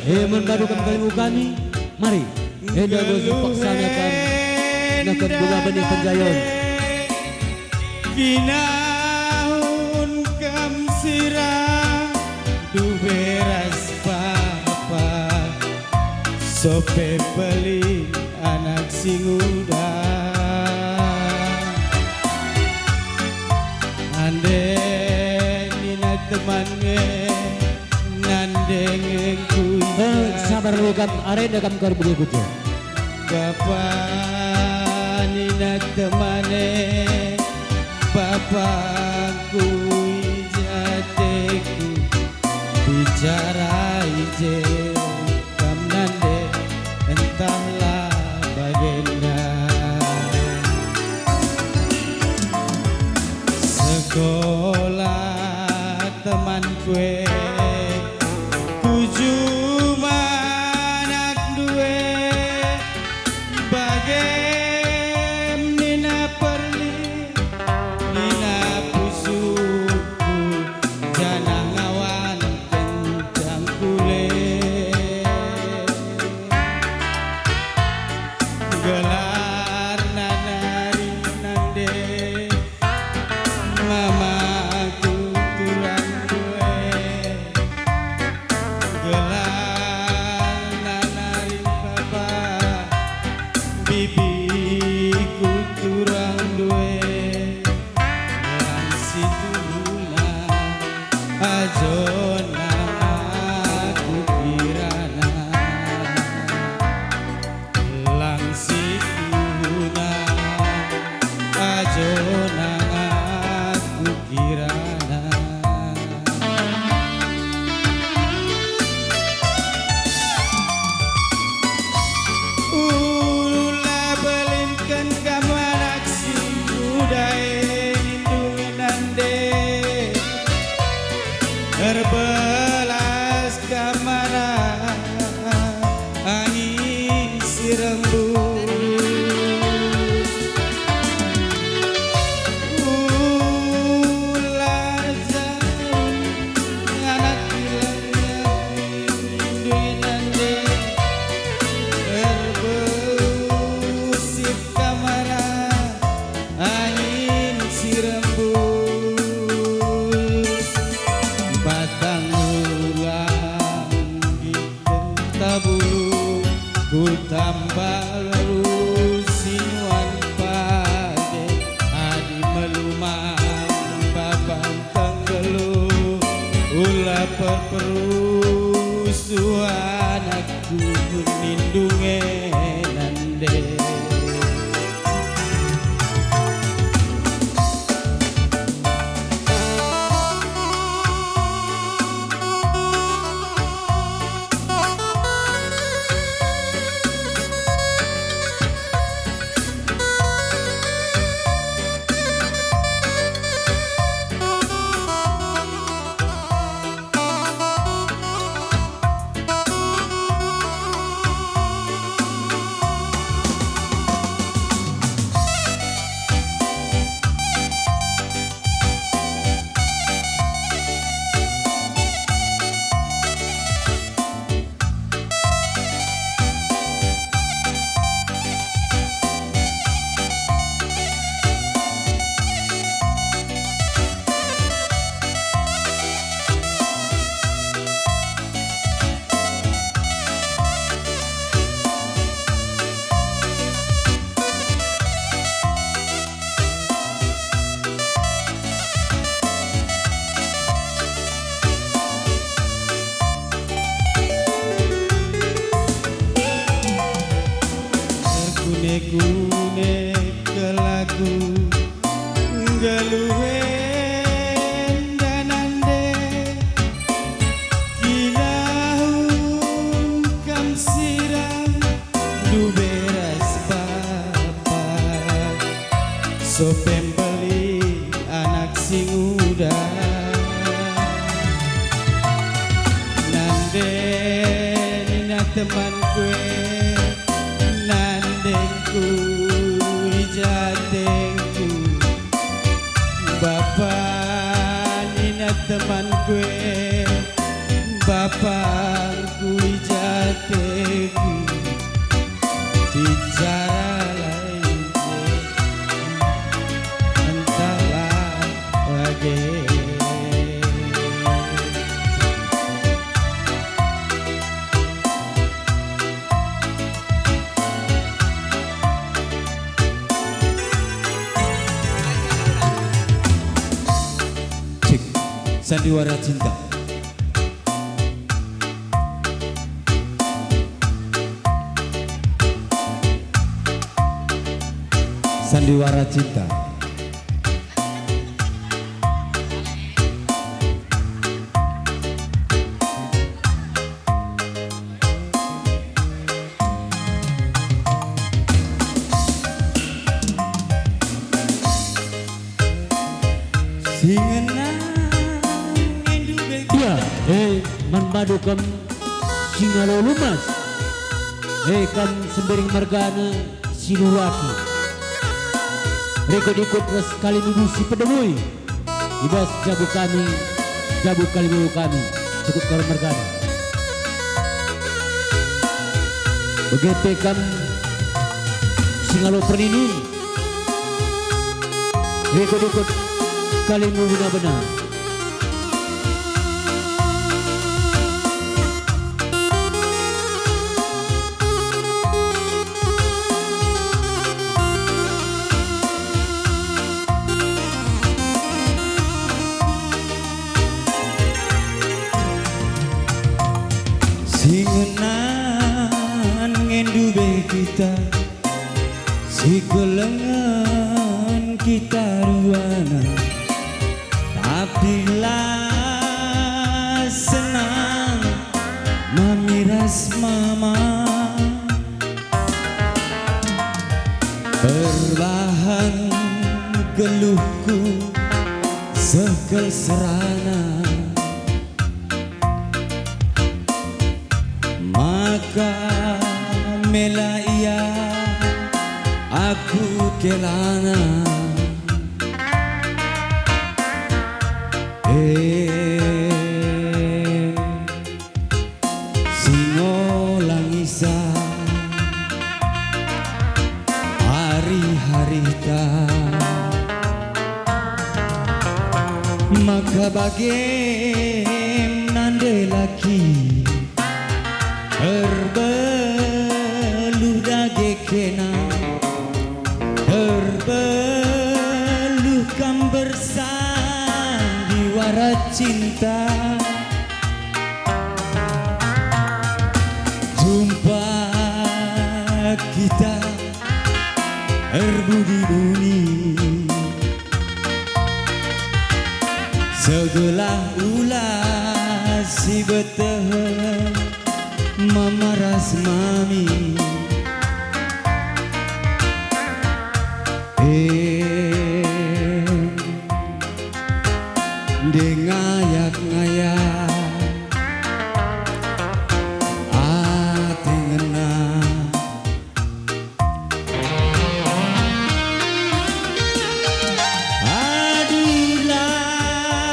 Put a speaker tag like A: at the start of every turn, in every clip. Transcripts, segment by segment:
A: Menpadukan kalimu kami, mari hendak berpaksanakan nakan bunga benih penjayon.
B: Kinahun kam sirang duberas papa sope beli anak sing uda ande nina temannya nandeng
A: sabar lukan arena kam kar berikutnya.
B: Bapak nina temane bapakku jateku bicara ije kam nande entahlah bagenda sekolah teman kue gelar nanari nande mama aku turang due gelar nanari papa bibiku turang due lang situna ajona aku kirana lang situna ajona aku kirana ulah belinkan kamarak si budaya lindungi nande terbelas kamarak angin si rembut ulah jauh anak hilangnya lindungi nande terbelusif kamarak angin si rembut batang ulang di bulu ku tambah sinuan pade adi melumang babang tenggelu ulah perperusuhan aku lindungi nande kune kelaku galuen danande kinahun kam sirang duberas papa sopem beli anak sing uda nande nina teman kue nandengku jatengku bapak nina teman kue bapakku Sandiwara Cinta. Sandiwara Cinta.
A: Ya, manbadu kam singalo lumas. Kam sembering margana sinulaki. Rekod ikut ras kali minggu si pedemui. Ibas jabu kami, jabu kali minggu kami. Cukup karo margana. Begepe kam singalo pernini. Rekod ikut kali minggu benar.
B: Singenan ngendube kita, si gelengan kita ruana, tapi lah senang mamiras mama, berbahan geluhku segel serana. Maka mela ia aku kelana singo langisa hari-hari ta maka bagaimana laki terbeluh dage kena terbeluh kam bersandiwara cinta jumpa kita terbudi-budi segelah ulas si beteh mamaras mami dengayak-ngayak ati ngena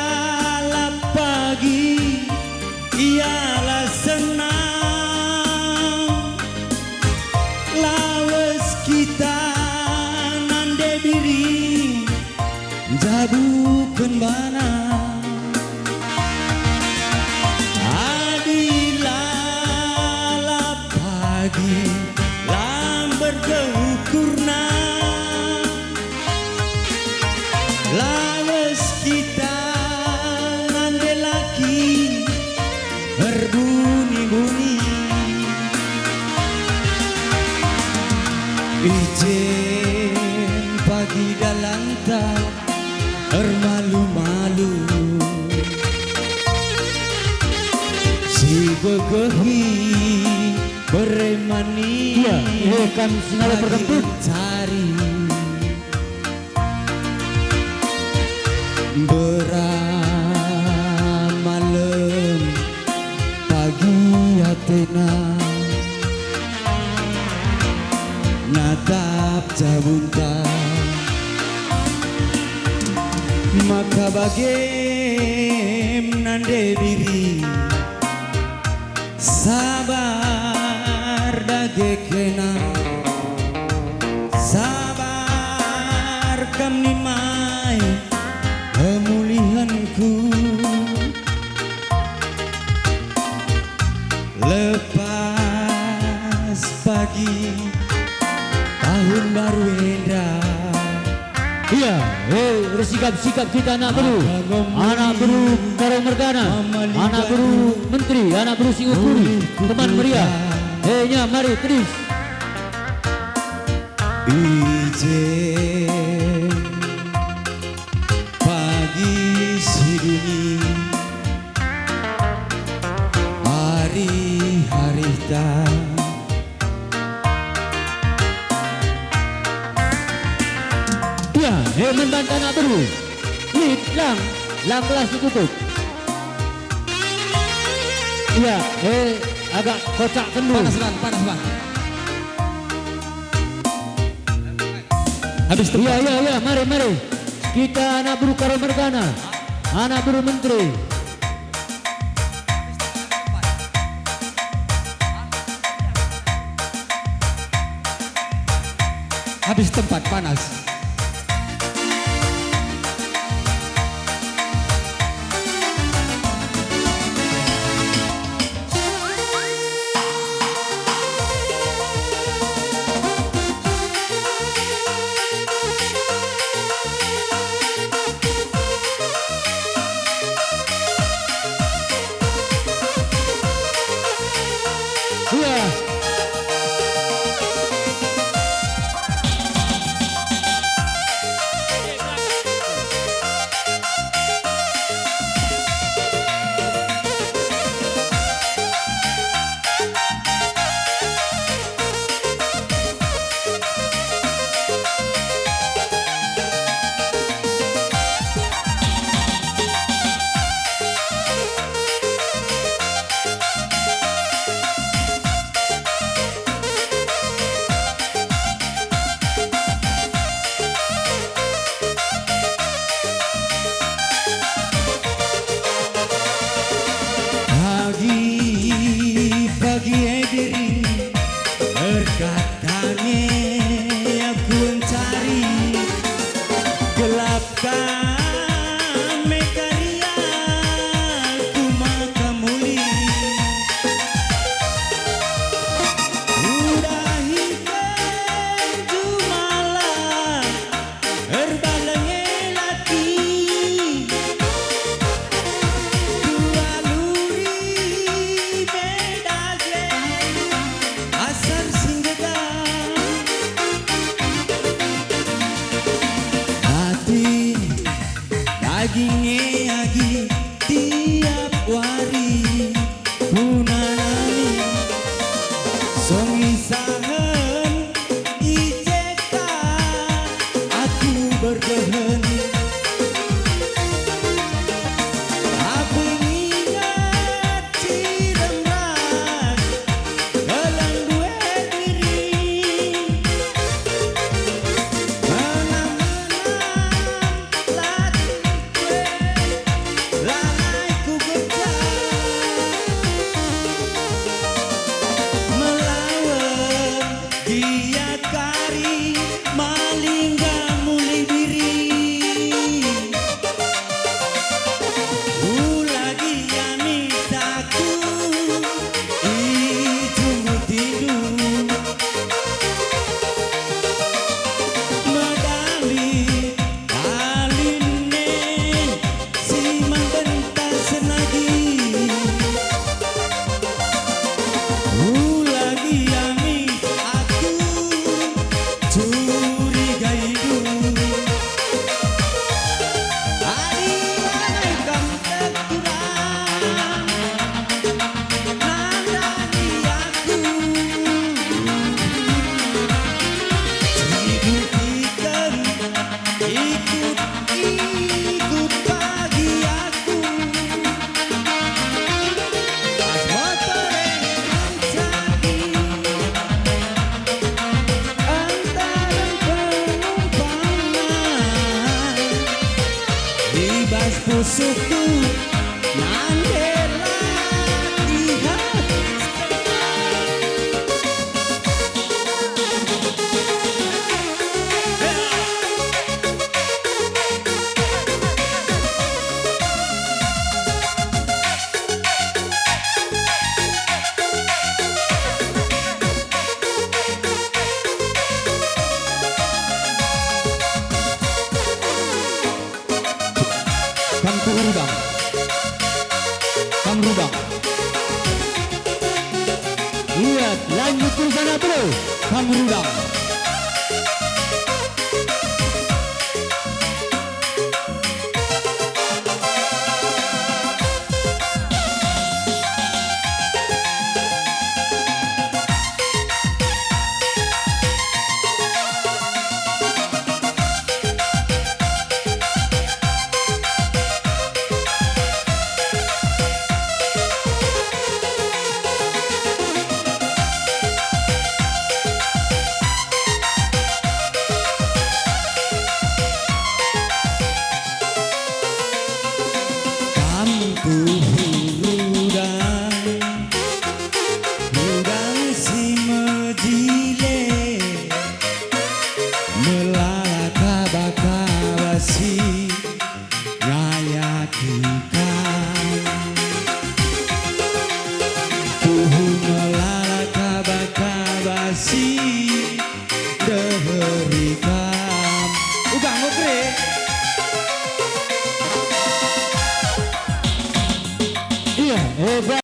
B: adilah pagi ialah senang lawas kita nande diri jabukan bana adilah pagi lamber keukurna lawas kita nande laki berbunyi-bunyi ijen pagi dalanta termalu-malu si begehi beremani
A: Iya, kan singalo berkentut
B: cari beramalem pagi atena natap jabunta maka bagaimana diri sabar dage kena sabar kam nimai pemulihanku lepas pagi tahun baru Hendra
A: Iya, sikap kita anak beru Karang Mergana, anak beru Menteri, anak beru Singapura, teman meriah. Nya mari Tris.
B: Ijen pagi siduni hari-hari tak
A: Ya, membantu anak beru. Lead lang kelas ditutup. Iya, agak kocak kendu.
B: panas bang. Habis tempat.
A: Iya, mari. Kita anak beru Karang Mergana, anak beru Menteri.
B: Habis tempat panas.
A: Iya.
B: Kamrudang. Kamrudang.
A: Lihat, lanjut terus anak bro.
B: Kamrudang. Rudang si mejile melalaka bakawasi raya kita puhu melalaka bakawasi